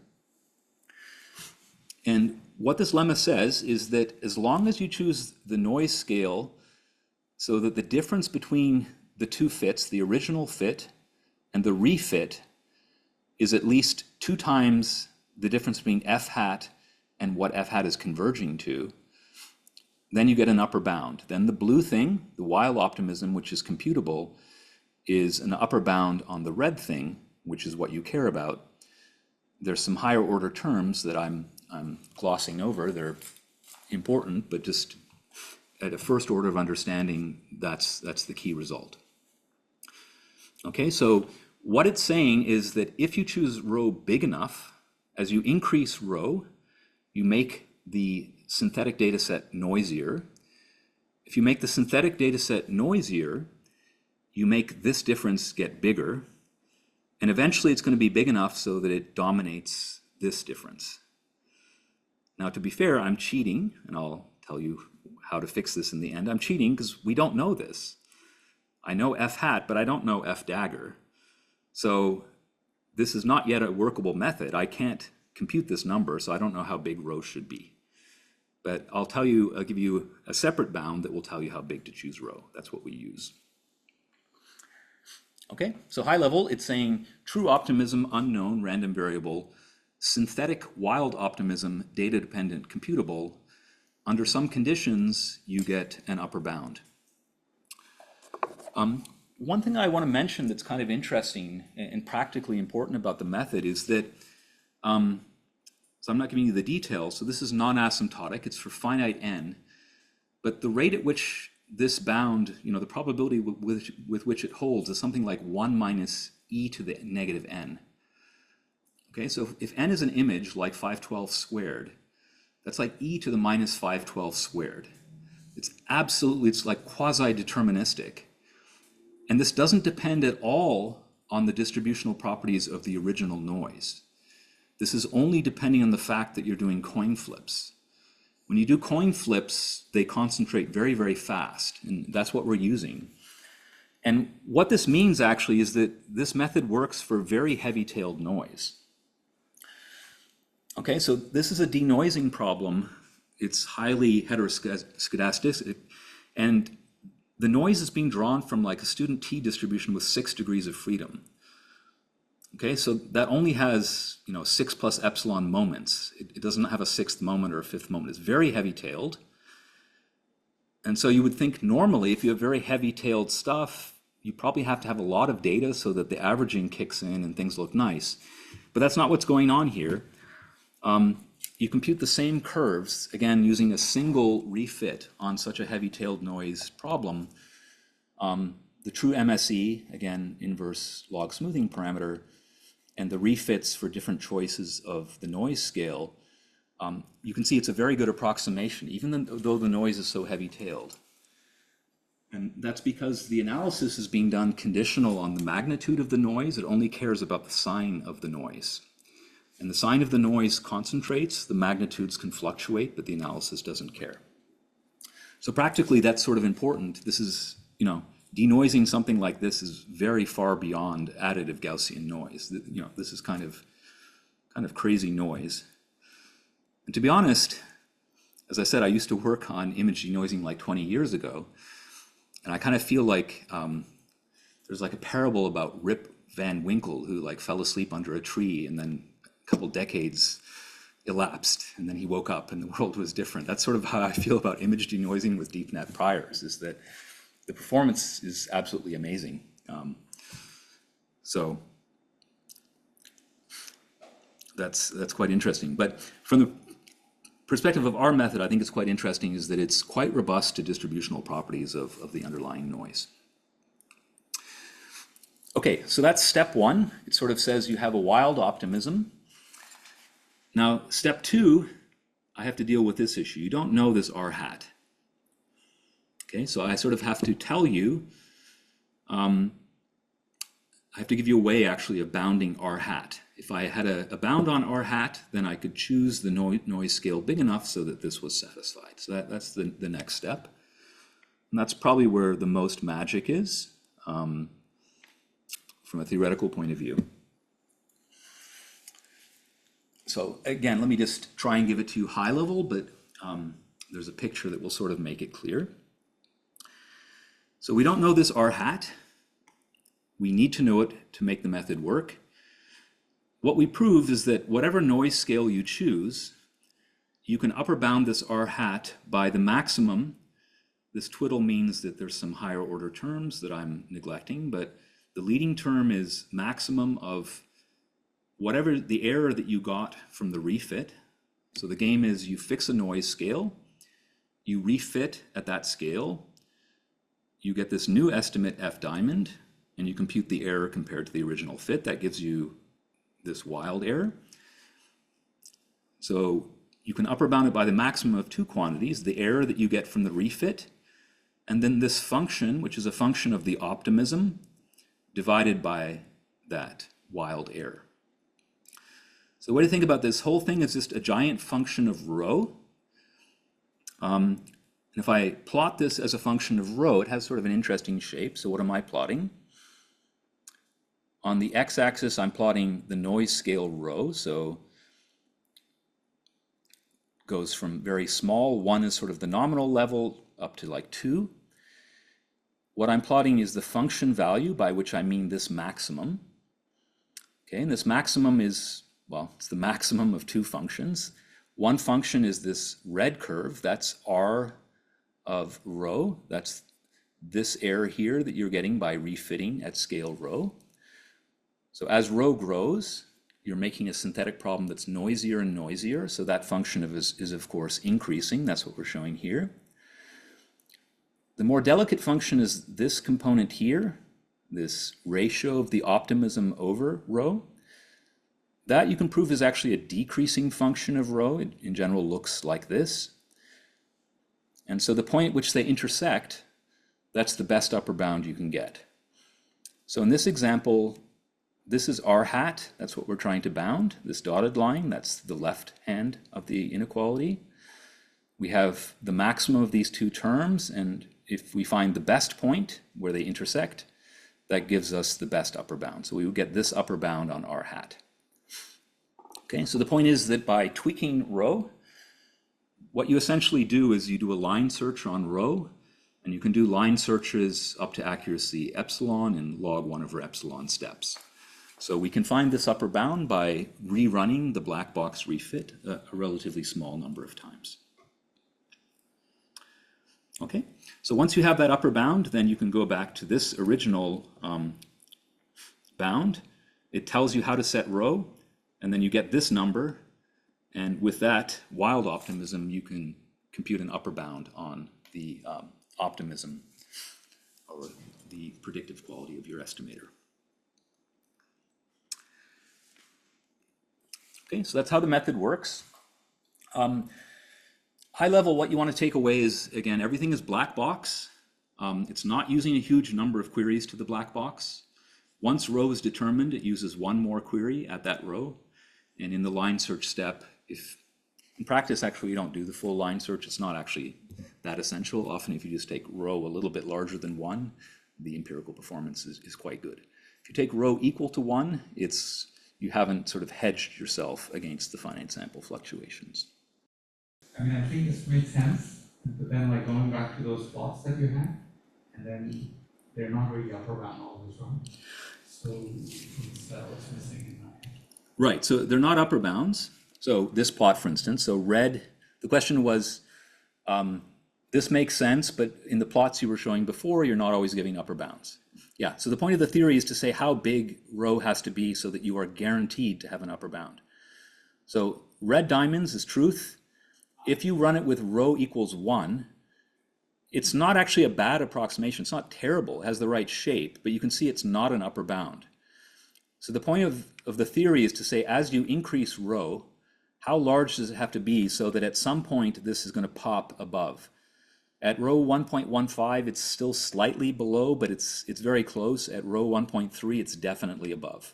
[SPEAKER 1] And what this lemma says is that as long as you choose the noise scale so that the difference between the two fits, the original fit and the refit, is at least 2 times the difference between f hat and what f hat is converging to, then you get an upper bound. Then the blue thing, the while optimism, which is computable, is an upper bound on the red thing, which is what you care about. There's some higher order terms that I'm glossing over. They're important, but just at a first order of understanding, that's the key result. Okay, so what it's saying is that if you choose rho big enough, as you increase rho, you make the synthetic data set noisier. If you make the synthetic data set noisier, you make this difference get bigger, and eventually it's going to be big enough so that it dominates this difference. Now, to be fair, I'm cheating, and I'll tell you how to fix this in the end. I'm cheating because we don't know this. I know f hat, but I don't know f dagger. So this is not yet a workable method. I can't compute this number, so I don't know how big rho should be. But I'll give you a separate bound that will tell you how big to choose rho. That's what we use. Okay, so high level, it's saying true optimism, unknown, random variable, synthetic wild optimism, data dependent, computable. Under some conditions, you get an upper bound. One thing I want to mention that's kind of interesting and practically important about the method is that, so I'm not giving you the details, so this is non-asymptotic, it's for finite n, but the rate at which this bound, the probability with which it holds is something like 1 minus e to the negative n. Okay, so if n is an image like 512 squared, that's like e to the minus 512 squared. It's like quasi-deterministic. And this doesn't depend at all on the distributional properties of the original noise. This is only depending on the fact that you're doing coin flips. When you do coin flips, they concentrate very, very fast, and that's what we're using. And what this means actually is that this method works for very heavy-tailed noise. Okay, so this is a denoising problem. It's highly heteroscedastic, and the noise is being drawn from like a student t distribution with 6 degrees of freedom. Okay, so that only has 6 plus epsilon moments. It doesn't have a 6th moment or a 5th moment. It's very heavy-tailed. And so you would think normally if you have very heavy-tailed stuff, you probably have to have a lot of data so that the averaging kicks in and things look nice. But that's not what's going on here. You compute the same curves, again, using a single refit on such a heavy-tailed noise problem. The true MSE, again, inverse log smoothing parameter, and the refits for different choices of the noise scale, you can see it's a very good approximation, even though the noise is so heavy-tailed. And that's because the analysis is being done conditional on the magnitude of the noise. It only cares about the sign of the noise. And the sign of the noise concentrates, the magnitudes can fluctuate, but the analysis doesn't care. So practically, that's sort of important. This is, denoising something like this is very far beyond additive Gaussian noise. This is kind of crazy noise. And to be honest, as I said, I used to work on image denoising like 20 years ago, and I kind of feel like there's like a parable about Rip Van Winkle who like fell asleep under a tree and then couple decades elapsed, and then he woke up and the world was different. That's sort of how I feel about image denoising with DeepNet priors, is that the performance is absolutely amazing. So that's quite interesting. But from the perspective of our method, I think it's quite interesting is that it's quite robust to distributional properties of the underlying noise. Okay, so that's step one. It sort of says you have a wild optimism. Now, step two, I have to deal with this issue. You don't know this R hat. Okay, so I sort of have to tell you, I have to give you a way actually of bounding R hat. If I had a bound on R hat, then I could choose the noise scale big enough so that this was satisfied. So that's the next step. And that's probably where the most magic is from a theoretical point of view. So again, let me just try and give it to you high level, but there's a picture that will sort of make it clear. So we don't know this R hat. We need to know it to make the method work. What we proved is that whatever noise scale you choose, you can upper bound this R hat by the maximum. This twiddle means that there's some higher order terms that I'm neglecting, but the leading term is maximum of whatever the error that you got from the refit. So the game is you fix a noise scale, you refit at that scale, you get this new estimate F diamond, and you compute the error compared to the original fit. That gives you this wild error. So you can upper bound it by the maximum of two quantities, the error that you get from the refit, and then this function, which is a function of the optimism, divided by that wild error. So the way to think about this whole thing is just a giant function of rho. And if I plot this as a function of rho, it has sort of an interesting shape. So what am I plotting? On the x-axis, I'm plotting the noise scale rho. So it goes from very small, 1 is sort of the nominal level, up to like 2. What I'm plotting is the function value, by which I mean this maximum. Okay, and this maximum is, well, it's the maximum of two functions. One function is this red curve, that's R of rho. That's this error here that you're getting by refitting at scale rho. So as rho grows, you're making a synthetic problem that's noisier and noisier. So that function is of course increasing. That's what we're showing here. The more delicate function is this component here, this ratio of the optimism over rho. That you can prove is actually a decreasing function of rho. It in general looks like this. And so the point at which they intersect, that's the best upper bound you can get. So in this example, this is R hat, that's what we're trying to bound. This dotted line, that's the left hand of the inequality. We have the maximum of these two terms, and if we find the best point where they intersect, that gives us the best upper bound. So we would get this upper bound on R hat. Okay, so the point is that by tweaking rho, what you essentially do is you do a line search on rho, and you can do line searches up to accuracy epsilon in log 1 over epsilon steps. So we can find this upper bound by rerunning the black box refit a relatively small number of times. Okay, so once you have that upper bound, then you can go back to this original bound. It tells you how to set rho, and then you get this number, and with that wild optimism, you can compute an upper bound on the optimism or the predictive quality of your estimator. Okay, so that's how the method works. High level, what you want to take away is, again, everything is black box. It's not using a huge number of queries to the black box. Once rho is determined, it uses one more query at that row. And in the line search step, if in practice, actually, you don't do the full line search. It's not actually that essential. Often, if you just take rho a little bit larger than 1, the empirical performance is quite good. If you take rho equal to 1, you haven't sort of hedged yourself against the finite sample fluctuations.
[SPEAKER 2] I mean, I think this makes sense, but then like going back to those plots that you had, and then they're not really upper bound always, right? So what's missing in that?
[SPEAKER 1] Right, so they're not upper bounds. So this plot, for instance, so red, the question was, this makes sense, but in the plots you were showing before, you're not always giving upper bounds. Yeah, so the point of the theory is to say how big rho has to be so that you are guaranteed to have an upper bound. So red diamonds is truth. If you run it with rho equals 1, it's not actually a bad approximation. It's not terrible. It has the right shape, but you can see it's not an upper bound. So the point of the theory is to say, as you increase rho, how large does it have to be so that at some point this is going to pop above? At rho 1.15, it's still slightly below, but it's very close. At rho 1.3, it's definitely above.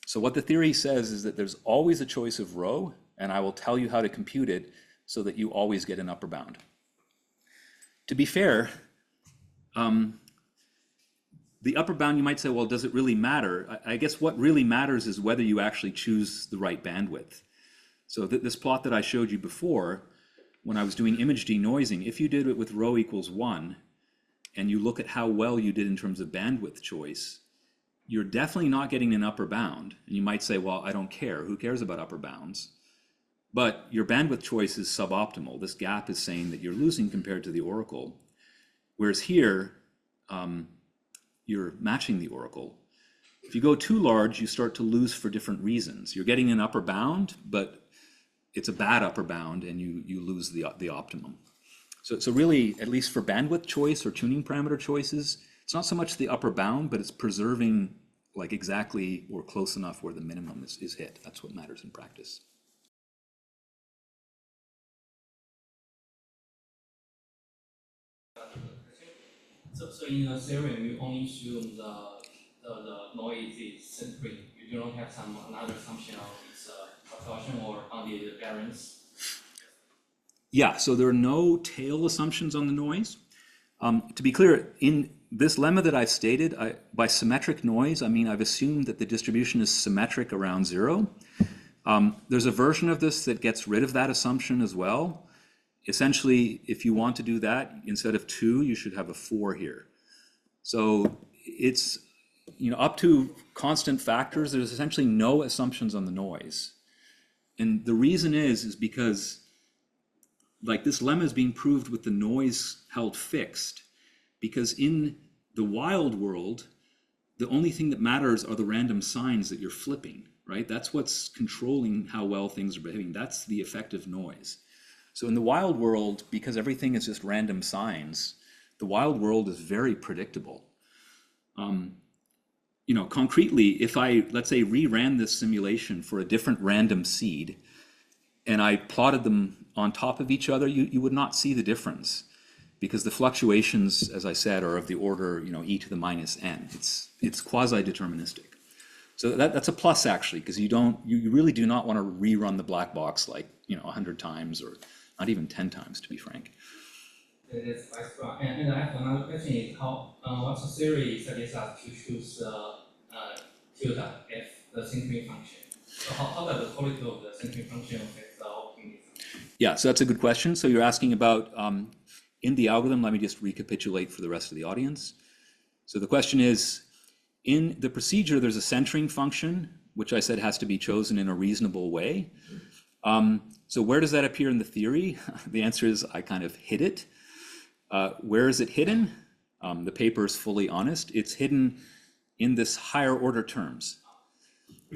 [SPEAKER 1] So what the theory says is that there's always a choice of rho, and I will tell you how to compute it so that you always get an upper bound. To be fair, the upper bound, you might say, well, does it really matter? I guess what really matters is whether you actually choose the right bandwidth. So this plot that I showed you before, when I was doing image denoising, if you did it with rho equals 1, and you look at how well you did in terms of bandwidth choice, you're definitely not getting an upper bound. And you might say, well, I don't care. Who cares about upper bounds? But your bandwidth choice is suboptimal. This gap is saying that you're losing compared to the oracle. Whereas here, you're matching the oracle. If you go too large, you start to lose for different reasons. You're getting an upper bound, but it's a bad upper bound, and you lose the optimum. So really, at least for bandwidth choice or tuning parameter choices, it's not so much the upper bound, but it's preserving like exactly or close enough where the minimum is hit. That's what matters in practice.
[SPEAKER 3] So in a theorem, you only assume the noise is centering. You do not have another assumption of its absorption or on the variance.
[SPEAKER 1] Yeah, so there are no tail assumptions on the noise. To be clear, in this lemma that I've stated, by symmetric noise, I mean I've assumed that the distribution is symmetric around 0. There's a version of this that gets rid of that assumption as well. Essentially, if you want to do that, instead of 2, you should have a 4 here. So it's, up to constant factors, there's essentially no assumptions on the noise. And the reason is because like this lemma is being proved with the noise held fixed, because in the wild world, the only thing that matters are the random signs that you're flipping, right? That's what's controlling how well things are behaving. That's the effective noise. So in the wild world, because everything is just random signs, the wild world is very predictable. Concretely, if I, let's say, reran this simulation for a different random seed, and I plotted them on top of each other, you would not see the difference, because the fluctuations, as I said, are of the order, e to the minus n. It's quasi-deterministic. So that's a plus, actually, because you really do not want to rerun the black box like 100 times, or not even 10 times, to be frank.
[SPEAKER 3] That's quite strong. And I have another question: is what's the theory suggests us to choose tilde f, the centering function? So how does the quality of the centering function affect the optimism?
[SPEAKER 1] Yeah, so that's a good question. So you're asking about in the algorithm. Let me just recapitulate for the rest of the audience. So the question is, in the procedure, there's a centering function, which I said has to be chosen in a reasonable way. So where does that appear in the theory? The answer is I kind of hid it. Where is it hidden? The paper is fully honest. It's hidden in this higher order terms.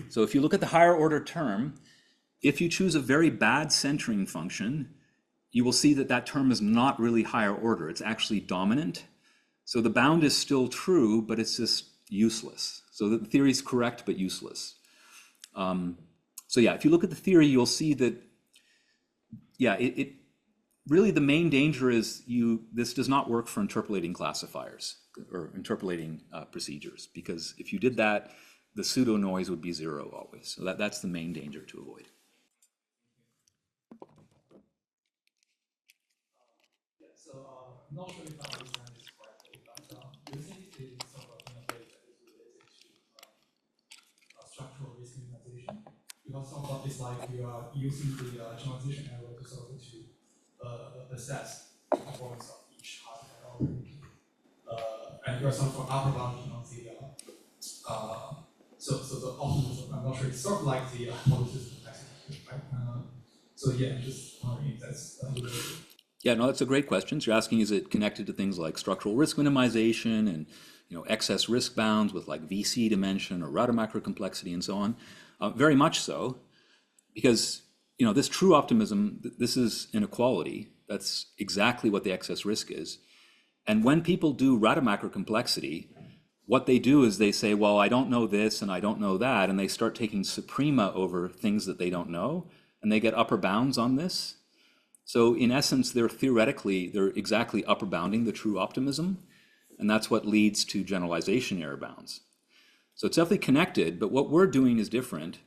[SPEAKER 1] So if you look at the higher order term, if you choose a very bad centering function, you will see that that term is not really higher order. It's actually dominant. So the bound is still true, but it's just useless. So the theory is correct, but useless. So yeah, if you look at the theory, you'll see that, yeah, it really, the main danger is this does not work for interpolating classifiers or interpolating procedures, because if you did that, the pseudo noise would be 0 always. So that's the main danger to avoid.
[SPEAKER 4] I'm not sure if I understand this correctly, but do you think the sort of innovation is related to structural risk minimization? Because some of it's like you are using the transition error to sort of assess the performance of each hardware algorithm. And you're sort of upper bounding on the So the optimism, I'm not sure, it's sort of like the hypothesis complexity, right? So yeah, just wondering if that's a little bit.
[SPEAKER 1] Yeah, no, that's a great question. So you're asking, is it connected to things like structural risk minimization and excess risk bounds with like VC dimension or router macro complexity and so on? Very much so, because this true optimism, this is inequality. That's exactly what the excess risk is. And when people do router macro complexity, what they do is they say, well, I don't know this and I don't know that, and they start taking suprema over things that they don't know, and they get upper bounds on this. So in essence, they're exactly upper bounding the true optimism, and that's what leads to generalization error bounds. So it's definitely connected, but what we're doing is different.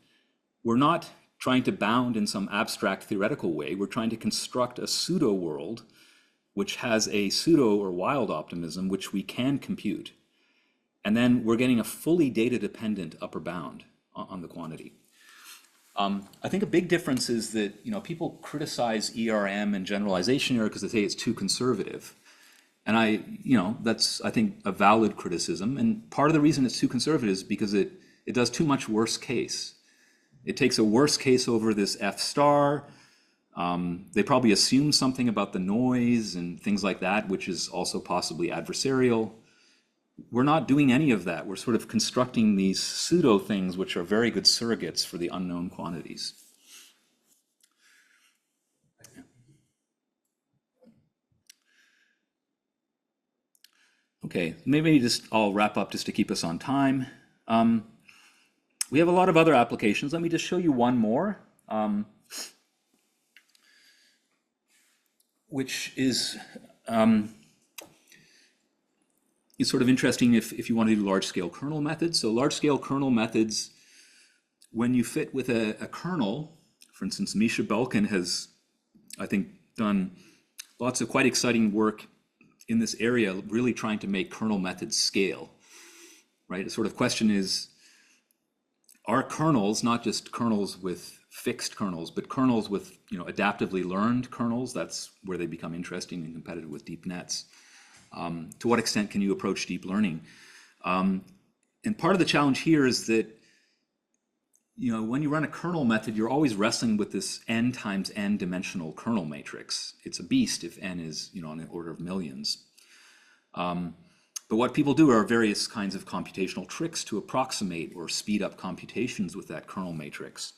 [SPEAKER 1] We're not trying to bound in some abstract theoretical way. We're trying to construct a pseudo world which has a pseudo or wild optimism which we can compute. And then we're getting a fully data-dependent upper bound on the quantity. I think a big difference is that people criticize ERM and generalization error because they say it's too conservative, and that's I think a valid criticism. And part of the reason it's too conservative is because it does too much worst case. It takes a worst case over this F star. They probably assume something about the noise and things like that, which is also possibly adversarial. We're not doing any of that. We're sort of constructing these pseudo things which are very good surrogates for the unknown quantities. Yeah. Okay, maybe I'll wrap up just to keep us on time. We have a lot of other applications. Let me just show you one more, which is sort of interesting if you want to do large-scale kernel methods. So large-scale kernel methods, when you fit with a kernel, for instance, Misha Belkin has, I think, done lots of quite exciting work in this area, really trying to make kernel methods scale, right? The sort of question is, are kernels, not just kernels with fixed kernels, but kernels with adaptively learned kernels, that's where they become interesting and competitive with deep nets. To what extent can you approach deep learning? And part of the challenge here is that when you run a kernel method, you're always wrestling with this n times n dimensional kernel matrix. It's a beast if n is on the order of millions. But what people do are various kinds of computational tricks to approximate or speed up computations with that kernel matrix.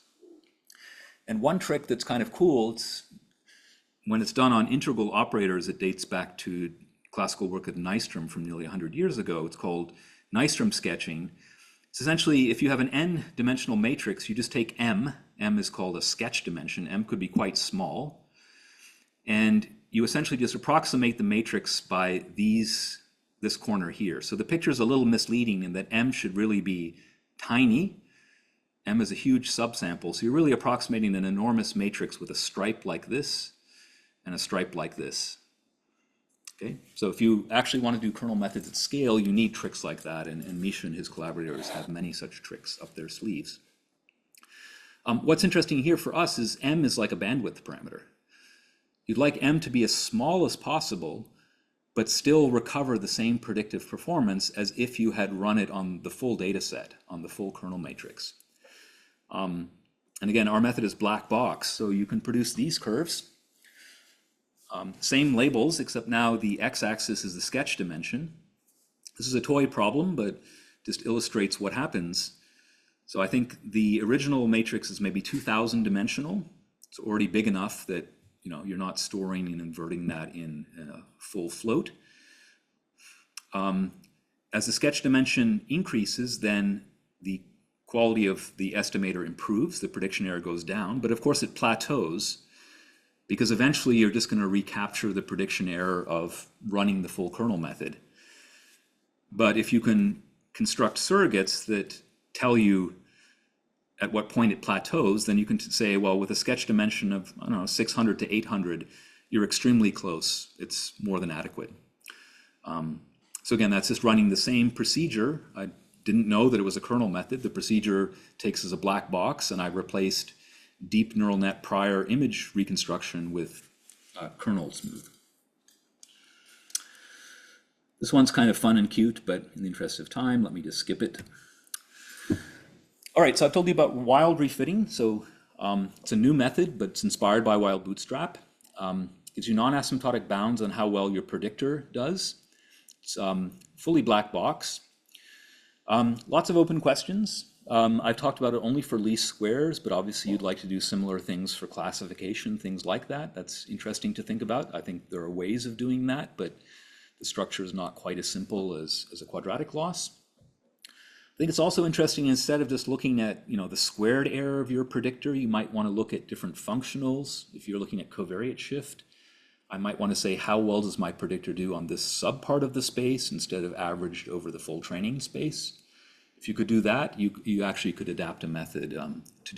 [SPEAKER 1] And one trick that's kind of cool, when it's done on integral operators, it dates back to classical work at Nystrom from nearly 100 years ago. It's called Nystrom sketching. It's essentially, if you have an n-dimensional matrix, you just take m. M is called a sketch dimension. M could be quite small. And you essentially just approximate the matrix by this corner here. So the picture is a little misleading in that m should really be tiny. M is a huge subsample. So you're really approximating an enormous matrix with a stripe like this and a stripe like this. Okay, so if you actually want to do kernel methods at scale, you need tricks like that, and Misha and his collaborators have many such tricks up their sleeves. What's interesting here for us is m is like a bandwidth parameter. You'd like m to be as small as possible, but still recover the same predictive performance as if you had run it on the full data set, on the full kernel matrix. And again, our method is black box, so you can produce these curves. Same labels, except now the x-axis is the sketch dimension. This is a toy problem, but just illustrates what happens. So I think the original matrix is maybe 2,000 dimensional. It's already big enough that you're not storing and inverting that in a full float. As the sketch dimension increases, then the quality of the estimator improves, the prediction error goes down, but of course it plateaus, because eventually you're just going to recapture the prediction error of running the full kernel method. But if you can construct surrogates that tell you at what point it plateaus, then you can say, well, with a sketch dimension of, 600 to 800, you're extremely close. It's more than adequate. So again, that's just running the same procedure. I didn't know that it was a kernel method. The procedure takes as a black box, and I replaced deep neural net prior image reconstruction with kernel smooth. This one's kind of fun and cute, but in the interest of time, let me just skip it. All right, so I've told you about wild refitting. So it's a new method, but it's inspired by wild bootstrap. Gives you non-asymptotic bounds on how well your predictor does. It's fully black box. Lots of open questions. I've talked about it only for least squares, but obviously you'd like to do similar things for classification, things like that. That's interesting to think about. I think there are ways of doing that, but the structure is not quite as simple as a quadratic loss. I think it's also interesting, instead of just looking at, the squared error of your predictor, you might want to look at different functionals. If you're looking at covariate shift, I might want to say, how well does my predictor do on this subpart of the space instead of averaged over the full training space? If you could do that, you actually could adapt a method to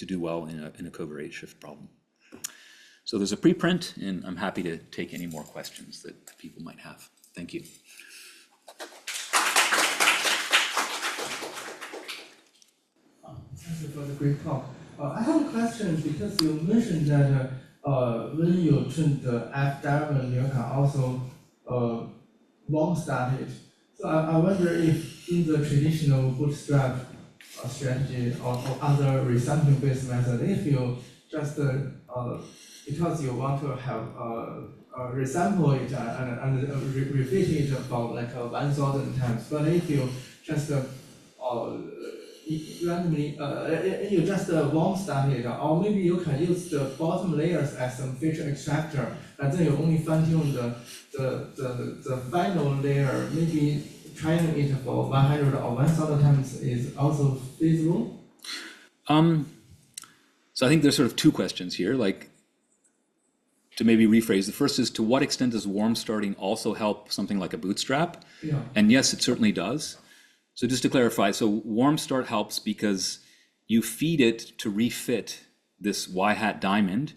[SPEAKER 1] do well in a covariate shift problem. So there's a preprint, and I'm happy to take any more questions that people might have. Thank you.
[SPEAKER 5] Thank you for the great talk. I have a question because you mentioned that when you train the F diamond, you can also warm start it. So I wonder if in the traditional bootstrap strategy or other resampling-based method, if you just because you want to have resample it and refit it for like 1,000 times, but if you just randomly, you just warm start it, or maybe you can use the bottom layers as some feature extractor, and then you only fine tune the final layer. Maybe trying it for 100 or 1,000 times is also feasible.
[SPEAKER 1] So I think there's sort of two questions here. Like, to maybe rephrase, the first is, to what extent does warm starting also help something like a bootstrap?
[SPEAKER 5] Yeah.
[SPEAKER 1] And yes, it certainly does. So just to clarify, so warm start helps because you feed it to refit this y hat diamond,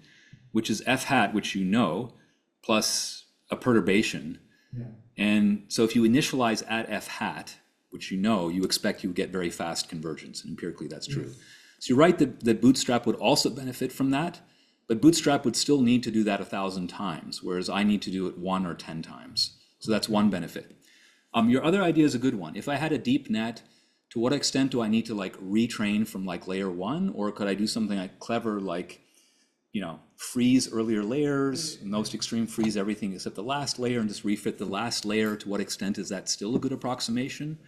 [SPEAKER 1] which is f hat, which you know, plus a perturbation.
[SPEAKER 5] Yeah.
[SPEAKER 1] And so if you initialize at f hat, which you know, you expect you would get very fast convergence, and empirically that's true.
[SPEAKER 5] Yes.
[SPEAKER 1] So you're right that Bootstrap would also benefit from that, but Bootstrap would still need to do that 1,000 times, whereas I need to do it 1 or 10 times. So that's one benefit. Your other idea is a good one. If I had a deep net, to what extent do I need to like retrain from like layer 1, or could I do something like clever, like, freeze earlier layers, most extreme freeze everything except the last layer and just refit the last layer? To what extent is that still a good approximation?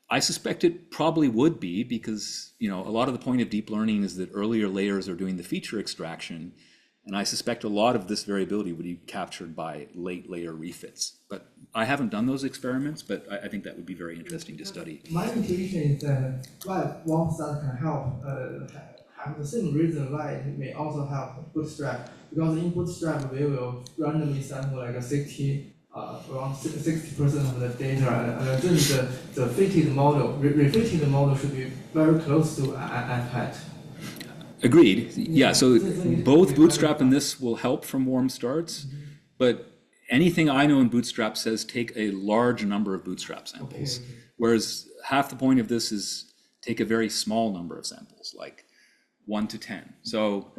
[SPEAKER 1] I suspect it probably would be, because a lot of the point of deep learning is that earlier layers are doing the feature extraction, and I suspect a lot of this variability would be captured by late layer refits. But I haven't done those experiments, but I think that would be very interesting to study.
[SPEAKER 5] My intuition is that why warm start can help have the same reason why it may also help Bootstrap, because in Bootstrap we will randomly sample like a 60 around 60% of the data, and then the fitted model, refitted model should be very close to F hat.
[SPEAKER 1] Agreed. Yeah, so both Bootstrap and this will help from warm starts, but anything I know in Bootstrap says take a large number of Bootstrap samples, whereas half the point of this is take a very small number of samples, like 1 to 10. So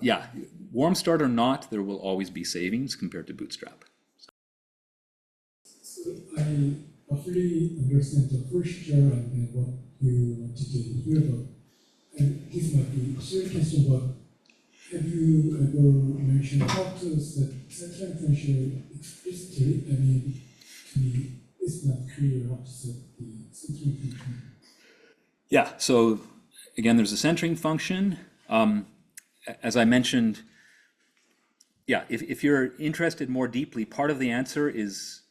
[SPEAKER 1] yeah, warm start or not, there will always be savings compared to Bootstrap.
[SPEAKER 4] So I fully understand the first jar and what you want to do here, but and this might be a silly question, but have you ever mentioned how to set central function explicitly? I mean, to me, it's not clear how to set the centering function.
[SPEAKER 1] Yeah, so again, there's a centering function. As I mentioned, yeah, if you're interested more deeply, part of the answer is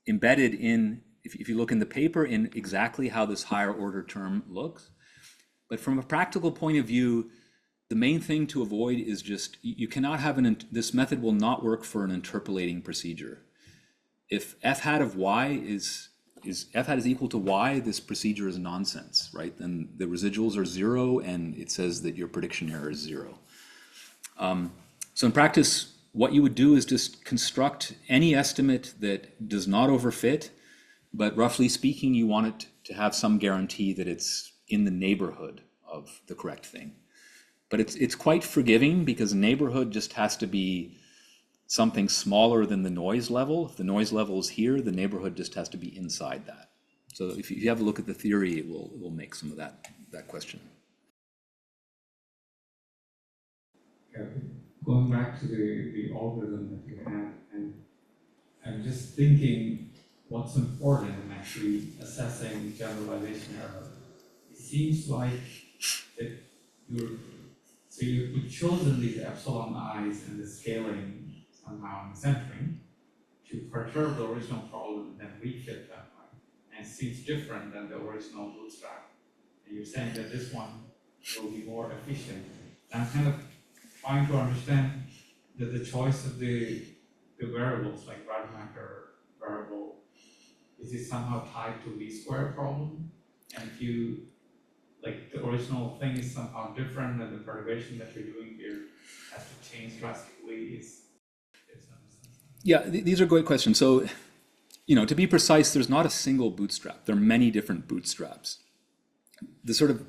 [SPEAKER 1] embedded in, if you look in the paper, in exactly how this higher order term looks. But from a practical point of view, the main thing to avoid is just, you cannot have this method will not work for an interpolating procedure. If f hat of y is f hat is equal to y, this procedure is nonsense, right? Then the residuals are 0, and it says that your prediction error is 0. So in practice, what you would do is just construct any estimate that does not overfit, but roughly speaking, you want it to have some guarantee that it's in the neighborhood of the correct thing. But it's quite forgiving, because neighborhood just has to be something smaller than the noise level. If the noise level is here, the neighborhood just has to be inside that. So if you have a look at the theory, it will make some of that question.
[SPEAKER 2] Yeah, going back to the algorithm that you have, and I'm just thinking what's important in actually assessing generalization error. It seems like that you've chosen these epsilon i's and the scaling somehow and the centering to perturb the original problem and then refit that one. And it seems different than the original bootstrap. And you're saying that this one will be more efficient. And I'm kind of trying to understand that the choice of the variables like Rademacher variable, is it somehow tied to least square problem? And if you, like the original thing is somehow different and the perturbation that you're doing here has to change drastically,
[SPEAKER 1] Yeah, these are great questions. So, to be precise, there's not a single bootstrap. There are many different bootstraps. The sort of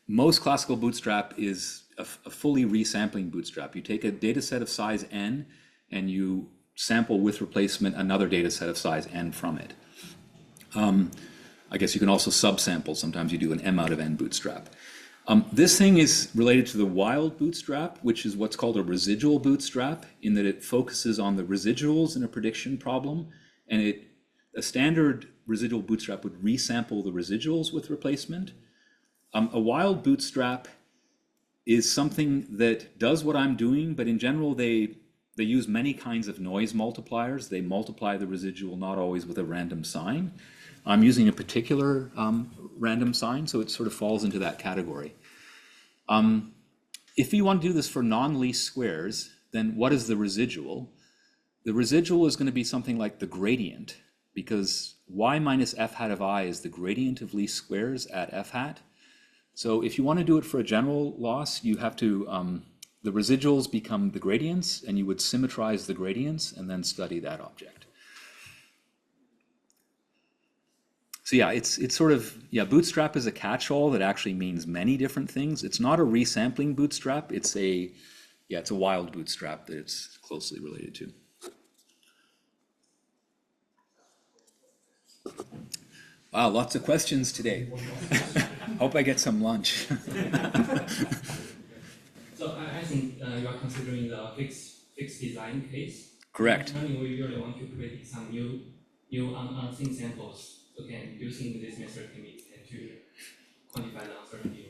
[SPEAKER 1] most classical bootstrap is a fully resampling bootstrap. You take a data set of size n and you sample with replacement another data set of size n from it. I guess you can also subsample. Sometimes you do an m out of n bootstrap. This thing is related to the wild bootstrap, which is what's called a residual bootstrap, in that it focuses on the residuals in a prediction problem, and a standard residual bootstrap would resample the residuals with replacement. A wild bootstrap is something that does what I'm doing, but in general they use many kinds of noise multipliers. They multiply the residual not always with a random sign. I'm using a particular random sign, so it sort of falls into that category. If you want to do this for non-least squares, then what is the residual? The residual is going to be something like the gradient, because y minus f hat of I is the gradient of least squares at f hat. So if you want to do it for a general loss, you have to, the residuals become the gradients, and you would symmetrize the gradients and then study that object. So yeah, it's sort of, bootstrap is a catch-all that actually means many different things. It's not a resampling bootstrap, it's a wild bootstrap that it's closely related to. Wow, lots of questions today. Hope I get some lunch.
[SPEAKER 3] So I think you are considering the fixed design case.
[SPEAKER 1] Correct.
[SPEAKER 3] And we usually want to predict some new unseen samples. So using this method can be to quantify the uncertainty.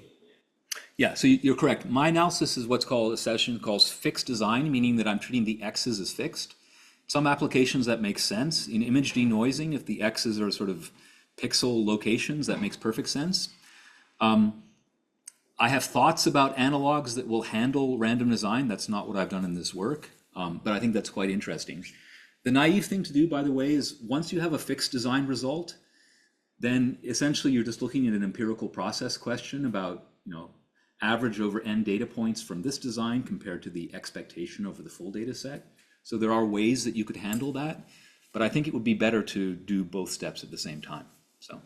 [SPEAKER 1] Yeah, so you're correct. My analysis is what's called a session called fixed design, meaning that I'm treating the x's as fixed. Some applications that make sense. In image denoising, if the x's are sort of pixel locations, that makes perfect sense. I have thoughts about analogs that will handle random design. That's not what I've done in this work, but I think that's quite interesting. The naive thing to do, by the way, is once you have a fixed design result, then essentially you're just looking at an empirical process question about, average over n data points from this design compared to the expectation over the full data set. So there are ways that you could handle that, but I think it would be better to do both steps at the same time. So.